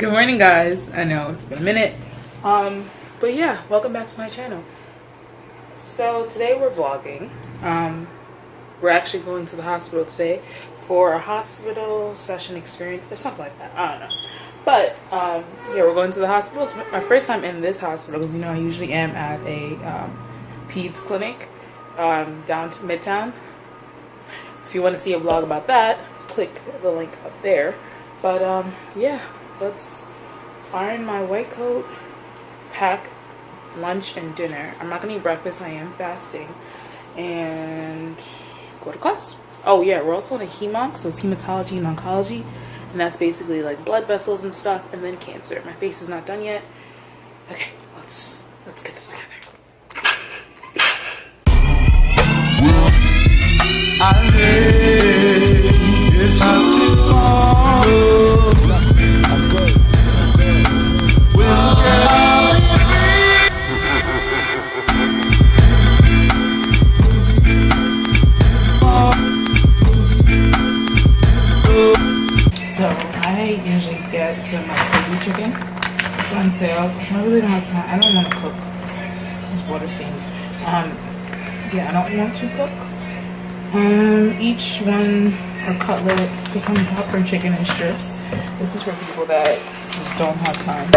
Good morning, guys. I know it's been a minute. But yeah, welcome back to my channel. So today we're vlogging. We're actually going to the hospital today for a hospital session experience or something like that. I don't know. But yeah, we're going to the hospital. It's my first time in this hospital because I usually am at a peds clinic down to Midtown. If you want to see a vlog about that, click the link up there. But yeah, let's iron my white coat, pack lunch and dinner. I'm not gonna eat breakfast, I am fasting, and go to class. Oh yeah, we're also in a hemonc, so it's hematology and oncology, and that's basically like blood vessels and stuff, and then cancer. My face is not done yet. Okay, let's get this together. It's not too long. So I usually get my baby chicken. It's on sale because I really don't have time. I don't want to cook. This is water stains. Yeah, I don't want to cook. Each one or cutlet, they come popcorn chicken in strips. This is for people that just don't have time.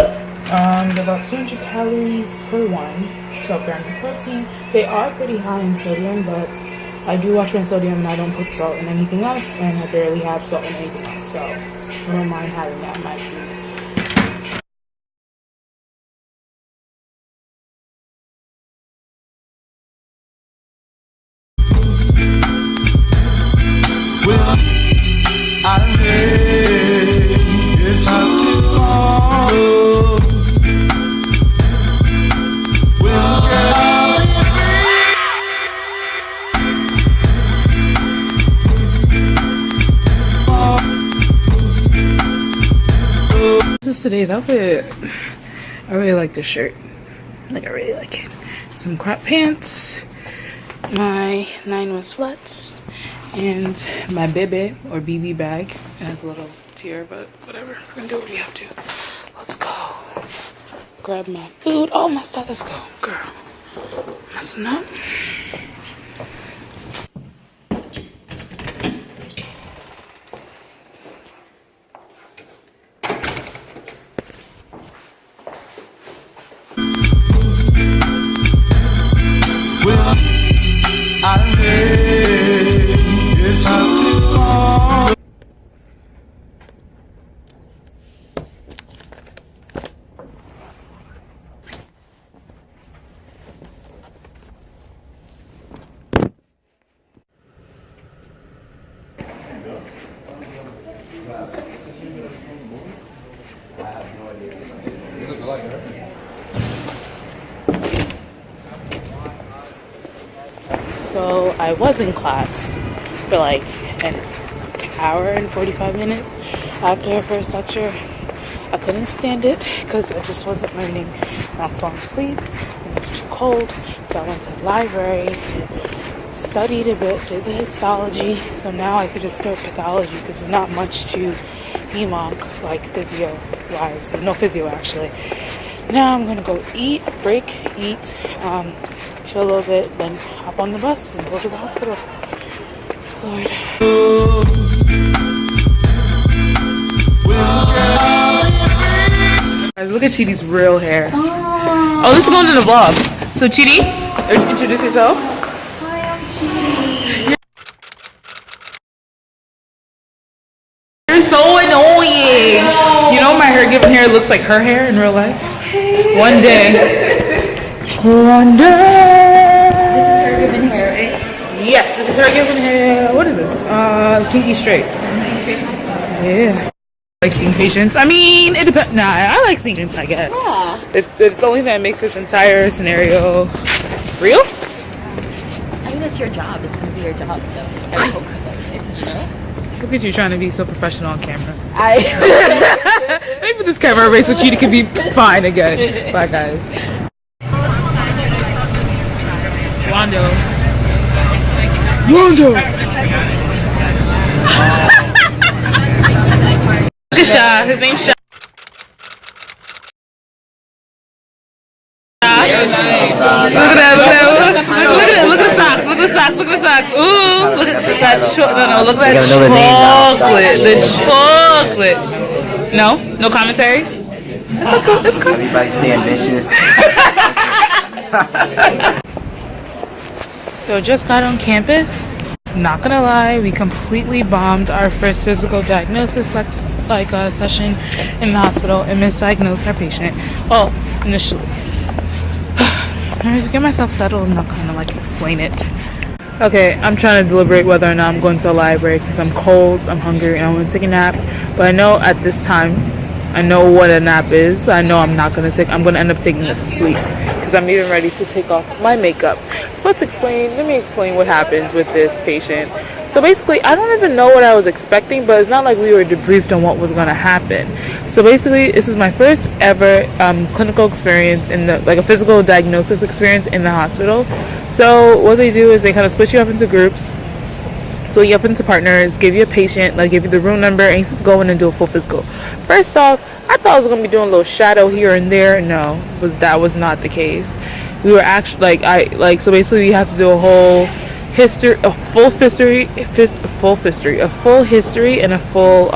They're about 200 calories per one, 12 grams of protein. They are pretty high in sodium, but I do watch my sodium and I don't put salt in anything else, and I barely have salt in anything else, so I don't mind having that in my food. It's not too long. This is today's outfit. I really like this shirt. I really like it. Some crop pants, my 9 West flats, and my bebe or BB bag. It has a little tear, but whatever. We're gonna do what we have to. Let's go. Grab my food. Oh, my stethoscope, girl. Messing up. It's not too long. So I was in class for like an hour and 45 minutes after her first lecture. I couldn't stand it because I just wasn't learning. I was falling asleep and it was too cold. So I went to the library, studied a bit, did the histology. So now I could just start pathology because there's not much to hemonc, like physio-wise. There's no physio actually. Now I'm gonna go eat, chill a little bit, then hop on the bus and go to the hospital. Lord. Guys, look at Chidi's real hair. Oh, this is going in the vlog. So Chidi, introduce yourself. Hi, I'm Chidi. You're so annoying. You know my HerGivenHair looks like her hair in real life. One day. One day. HerGivenHair, right? Yes, this is HerGivenHair. What is this? Kinky straight. Yeah. I like seeing patients. I mean, it depends. Nah, I like seeing patients, I guess. Yeah. It's the only thing that makes this entire scenario real. I mean, it's your job. It's going to be your job, so I hope you like it, you know? Look at you trying to be so professional on camera. I Let me put this camera away so Cheetah can be fine again. Bye, guys. Wando. Look at Sha. His name's Sha. that chocolate. Look at that chocolate. The chocolate. No commentary. It's okay. It's cool. Everybody's stay ambitious. So just got on campus. Not gonna lie, we completely bombed our first physical diagnosis session in the hospital and misdiagnosed our patient. Well, initially. Let me get myself settled and I'll kind of explain it. Okay, I'm trying to deliberate whether or not I'm going to a library because I'm cold, I'm hungry, and I want to take a nap. But I know at this time, I know what a nap is. I know I'm going to end up taking a sleep because I'm even ready to take off my makeup. So let me explain what happened with this patient. So basically, I don't even know what I was expecting, but it's not like we were debriefed on what was going to happen. So basically, this is my first ever clinical experience in a physical diagnosis experience in the hospital. So what they do is they kind of split you up into groups, split you up into partners, give you a patient, give you the room number, and you just go in and do a full physical. First off, I thought I was going to be doing a little shadow here and there. No, but that was not the case. We were actually, so basically we had to do a full history, and a full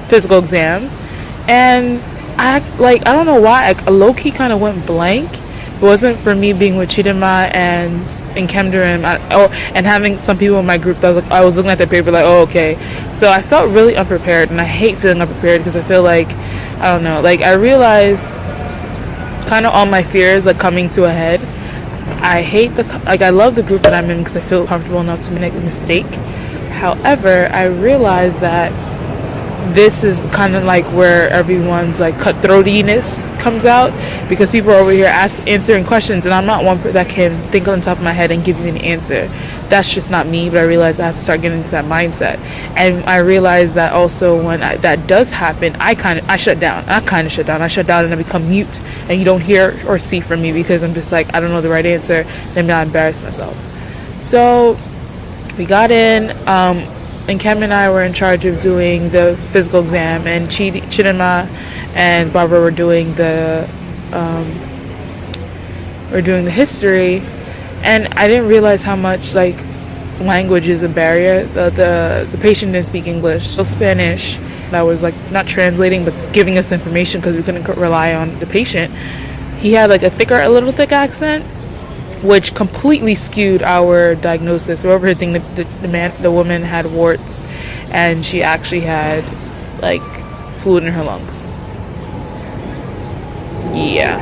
physical exam. And I don't know why, I low-key kind of went blank. It wasn't for me being with Chidema and Kemder and having some people in my group that I was looking at the paper okay. So I felt really unprepared, and I hate feeling unprepared because I feel I don't know, I realized kind of all my fears coming to a head. I hate I love the group that I'm in because I feel comfortable enough to make a mistake. However, I realized that this is kind of where everyone's cutthroatiness comes out, because people are over here answering questions, and I'm not one that can think on the top of my head and give you an answer. That's just not me. But I realized I have to start getting into that mindset, and I realized that also when that does happen, I shut down. I shut down and I become mute, and you don't hear or see from me because I'm just I don't know the right answer. Then I embarrass myself. So we got in. And Cam and I were in charge of doing the physical exam, and Chidema and Barbara were doing the history. And I didn't realize how much language is a barrier. The patient didn't speak English, so Spanish. That was not translating, but giving us information because we couldn't rely on the patient. He had a little thick accent, which completely skewed our diagnosis. We were overthinking the woman had warts, and she actually had fluid in her lungs. Yeah.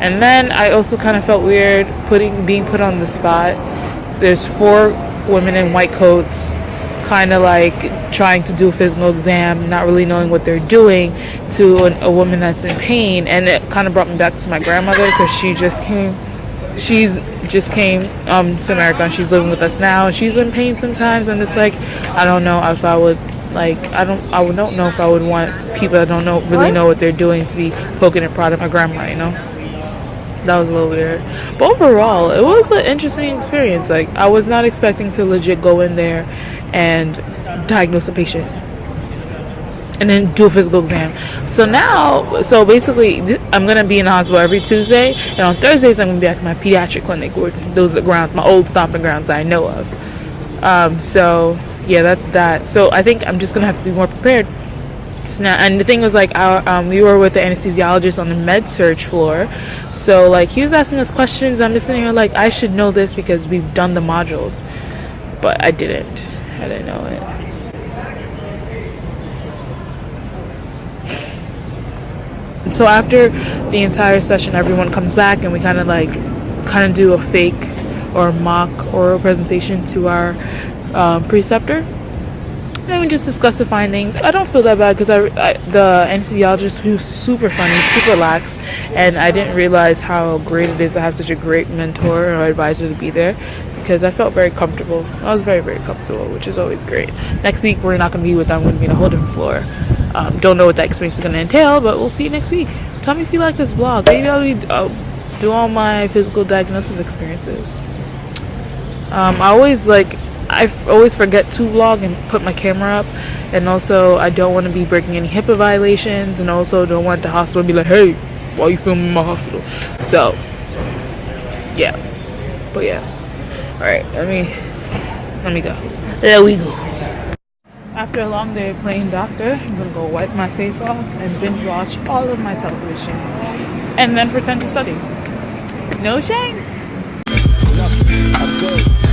And then I also kind of felt weird being put on the spot. There's 4 women in white coats, kind of trying to do a physical exam, not really knowing what they're doing, to a woman that's in pain. And it kind of brought me back to my grandmother, because she just came to America, and she's living with us now, and she's in pain sometimes. And it's I don't know if I would I don't know if I would want people that don't really know what they're doing to be poking and prodding my grandma, That was a little weird. But overall, it was an interesting experience. I was not expecting to legit go in there and diagnose a patient and then do a physical exam. So basically, I'm going to be in the hospital every Tuesday, and on Thursdays, I'm going to be at my pediatric clinic, where those are the grounds, my old stomping grounds that I know of. So, yeah, that's that. So I think I'm just going to have to be more prepared. So now, and the thing was, we were with the anesthesiologist on the med surg floor. So, he was asking us questions. I'm just sitting here I should know this because we've done the modules. But I didn't. I didn't know it. So after the entire session, everyone comes back, and we kind of do a fake or mock oral presentation to our preceptor. And then we just discuss the findings. I don't feel that bad because the anesthesiologist, who's super funny, super lax, and I didn't realize how great it is to have such a great mentor or advisor to be there, because I felt very comfortable. I was very, very comfortable, which is always great. Next week, we're not going to be with them. I'm going to be in a whole different floor. Don't know what that experience is going to entail, but we'll see you next week. Tell me if you like this vlog. Maybe I'll do all my physical diagnosis experiences. I always forget to vlog and put my camera up, and also I don't want to be breaking any HIPAA violations, and also don't want the hospital to be hey, why are you filming my hospital? So yeah, but yeah, all right, let me Let me go. There we go. After a long day of playing doctor, I'm gonna go wipe my face off and binge watch all of my television. And then pretend to study. No shame. I'm good.